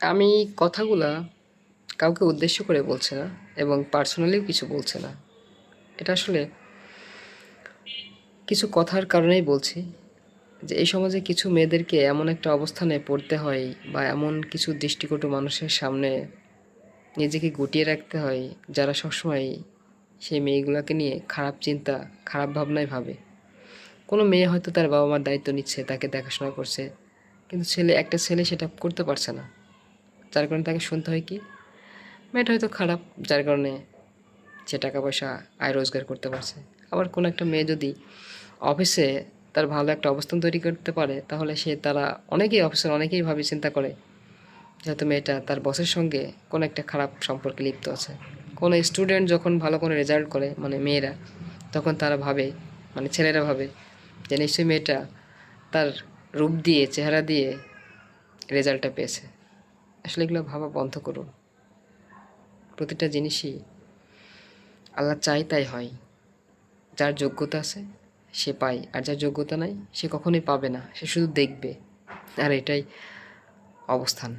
আমি কথাগুলা কাউকে উদ্দেশ্য করে বলছি না এবং পার্সোনালিও কিছু বলছি না। এটা আসলে কিছু কথার কারণেই বলছি যে এই সমাজে কিছু মেয়েদেরকে এমন একটা অবস্থানে পড়তে হয় বা এমন কিছু দৃষ্টিকটু মানুষের সামনে নিজেকে গুটিয়ে রাখতে হয় যারা সবসময় সেই মেয়েগুলোকে নিয়ে খারাপ চিন্তা, খারাপ ভাবনায় ভাবে। কোনো মেয়ে হয়তো তার বাবা মার দায়িত্ব নিচ্ছে, তাকে দেখাশোনা করছে, কিন্তু একটা ছেলে সেটা করতে পারছে না, যার কারণে তাকে শুনতে হয় কি মেয়েটা হয়তো খারাপ, যার কারণে সে টাকা পয়সা আয় রোজগার করতে পারছে। আবার কোনো একটা মেয়ে যদি অফিসে তার ভালো একটা অবস্থান তৈরি করতে পারে, তাহলে অনেকেই অফিসের অনেকেই ভাবে চিন্তা করে যেহেতু মেয়েটা তার বসের সঙ্গে কোনো একটা খারাপ সম্পর্কে লিপ্ত আছে। কোনো স্টুডেন্ট যখন ভালো কোনো রেজাল্ট করে, মানে মেয়েরা, তখন তারা ভাবে, মানে ছেলেরা ভাবে যে নিশ্চয়ই মেয়েটা তার রূপ দিয়ে, চেহারা দিয়ে রেজাল্টটা পেয়েছে। আসলে এগুলো ভাবা বন্ধ করুন। প্রতিটা জিনিসই আল্লাহ চাই তাই হয়। যার যোগ্যতা আছে সে পায়, আর যার যোগ্যতা নাই সে কখনোই পাবে না, সে শুধু দেখবে। আর এটাই অবস্থান।